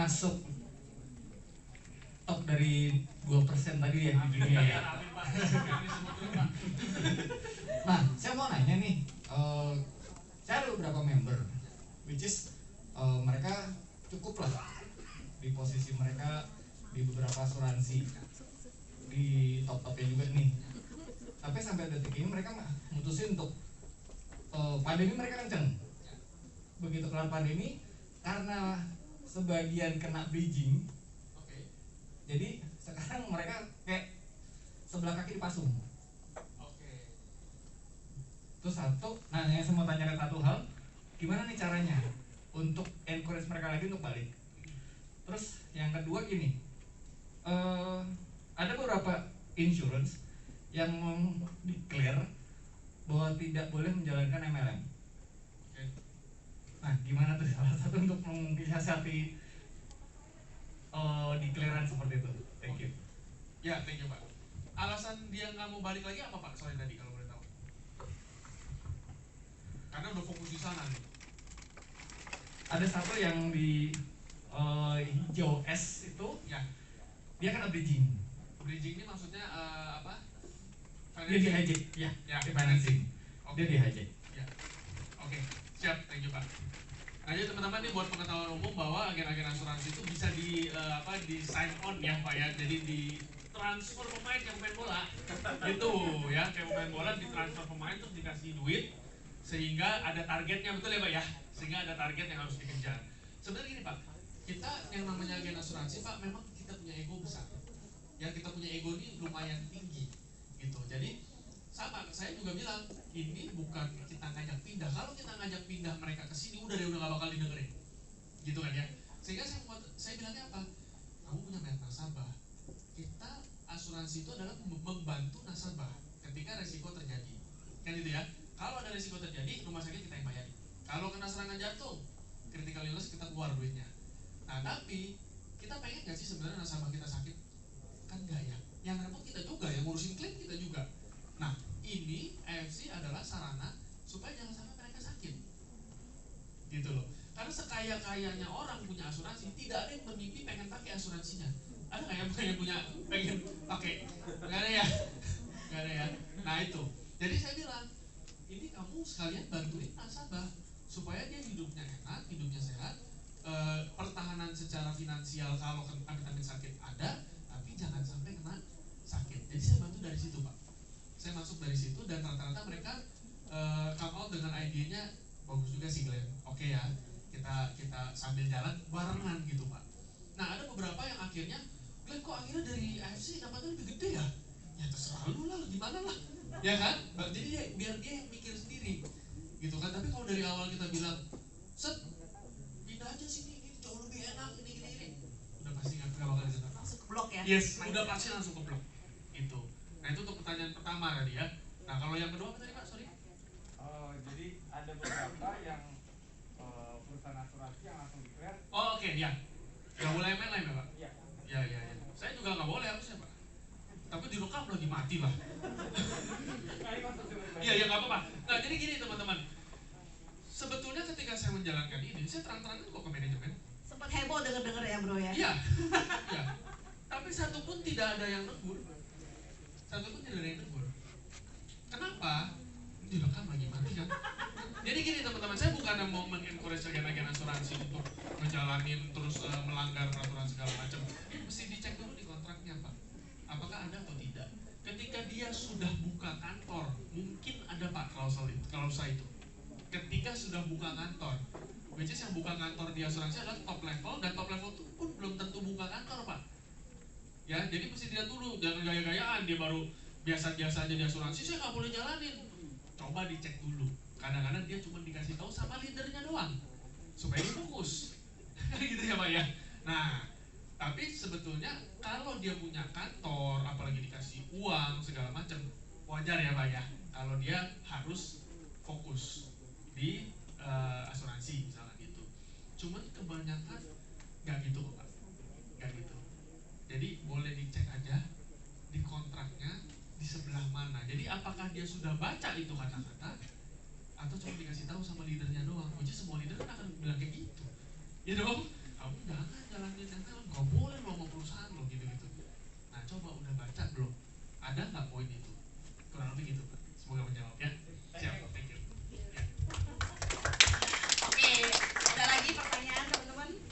termasuk top dari 2% tadi ya di dunia ya. Nah, saya mau nanya nih, saya ada beberapa member, which is mereka cukup lah di posisi mereka di beberapa asuransi di top-topnya juga nih. Tapi sampai detik ini mereka mutusin untuk pandemi mereka kenceng. Begitu kelar pandemi, karena sebagian kena bridging, jadi sekarang mereka kayak sebelah kaki dipasung. Terus satu, nah yang saya mau tanyakan satu hal, gimana nih caranya untuk encourage mereka lagi untuk balik? Terus yang kedua gini, ada beberapa insurance yang declare bahwa tidak boleh menjalankan MLM. Nah, gimana tuh salah satu untuk mensiasati declarean seperti itu? Thank you. Ya, thank you Pak. Alasan dia nggak mau balik lagi apa Pak? Soalnya tadi kalau boleh tahu. Karena udah fokus di sana nih. Ada satu yang di hijau S itu, ya, dia kan bridging. Bridging ini maksudnya apa? Dia di hijack, ya, financing. Dia di hijack. Ya. Oke, siap, thank you Pak. Nah, jadi teman-teman nih buat pengetahuan umum bahwa agen-agen asuransi itu bisa di sign on ya Pak ya. Jadi di transfer pemain yang main bola, gitu ya, kayak pemain bola di transfer pemain terus dikasih duit sehingga ada targetnya, betul ya Pak ya? Sehingga ada target yang harus dikejar. Sebenarnya gini Pak, kita yang namanya agen asuransi Pak, memang kita punya ego besar. Ya, kita punya ego ini lumayan tinggi, gitu. Jadi sama, saya juga bilang ini bukan kita ngajak pindah. Kalau kita ngajak pindah mereka ke sini, udah nggak bakal didengerin, gitu kan ya. Sehingga saya bilangnya apa? Kamu punya banyak nasabah. Kita asuransi itu adalah membantu nasabah ketika resiko terjadi, kan itu ya. Kalau ada resiko terjadi, rumah sakit kita yang bayar. Kalau kena serangan jantung, critical illness kita keluar duitnya. Nah, tapi kita pengen nggak sih sebenarnya nasabah kita sakit? Kan enggak ya. Yang repot kita juga, yang ngurusin klaim kita juga. Nah, ini AFC adalah sarana supaya jangan sampai mereka sakit, gitu loh. Karena sekaya-kayanya orang punya asuransi, tidak ada yang bermimpi pengen pakai asuransinya. Ada nggak yang pengen pakai? Nggak ada ya, nggak ada ya. Nah itu. Jadi saya bilang, ini kamu sekalian bantuin nasabah supaya dia hidupnya enak, hidupnya sehat, pertahanan secara finansial kalau amit-amit sakit ada, tapi jangan sampai kena sakit. Jadi saya bantu dari situ Pak. Saya masuk dari situ dan rata-rata mereka come out dengan idenya bagus juga sih Glenn. Oke ya, kita sambil jalan barengan gitu Pak. Nah ada beberapa yang akhirnya, Glenn kok akhirnya dari AFC dapatnya lebih gede ya? Ya terserah lu lah, gimana lah, ya kan? Jadi biar dia yang mikir sendiri, gitu kan? Tapi kalau dari awal kita bilang, set, pindah aja sini, ini jauh lebih enak, ini, udah pasti nggak bakal didengar. Langsung ke blok ya? Yes, udah pasti langsung ke blok. Itu. Nah itu untuk pertanyaan pertama tadi ya. Nah kalau yang kedua apa tadi Pak? Sorry. Jadi ada beberapa yang perusahaan asuransi yang langsung declare. Oh oke, ya. Nggak boleh MLM ya Pak? Iya. Ya. Saya juga nggak boleh harusnya Pak. Tapi direkam lagi mati lah. Iya nggak apa-apa. Nah jadi gini teman-teman. Sebetulnya ketika saya menjalankan ini, saya terang-terangan kok ke manajemen. Sempat heboh denger-denger ya bro ya? Iya. Tapi satu pun tidak ada yang negur. Kenapa? Direkam lagi mati kan? Jadi gini teman-teman, saya bukan mau mengencourage agen-agen asuransi untuk ngejalanin terus melanggar peraturan segala macam. Mesti dicek dulu di kontraknya Pak. Apakah ada atau tidak? Ketika dia sudah buka kantor, mungkin ada Pak klausa itu. Ketika sudah buka kantor, which is yang buka kantor di asuransi adalah top level, dan top level itu pun belum tentu buka kantor Pak. Ya, jadi mesti dilihat dulu, jangan gaya-gayaan dia baru biasa-biasa aja di asuransi, saya nggak boleh jalanin. Coba dicek dulu. Kadang-kadang dia cuma dikasih tahu sama leadernya doang, supaya dia fokus. Gitu ya Pak ya. Nah, tapi sebetulnya kalau dia punya kantor, apalagi dikasih uang segala macam, wajar ya Pak ya. Kalau dia harus fokus di asuransi misalnya gitu. Cuman kebanyakan nggak gitu Pak, nggak gitu. Jadi boleh dicek aja di kontraknya di sebelah mana. Jadi apakah dia sudah baca itu kata-kata atau cuma dikasih tahu sama leadernya doang. Which is semua leader kan akan bilang kayak gitu. Ya dong, kamu jangan jalanin Ada nggak poin itu?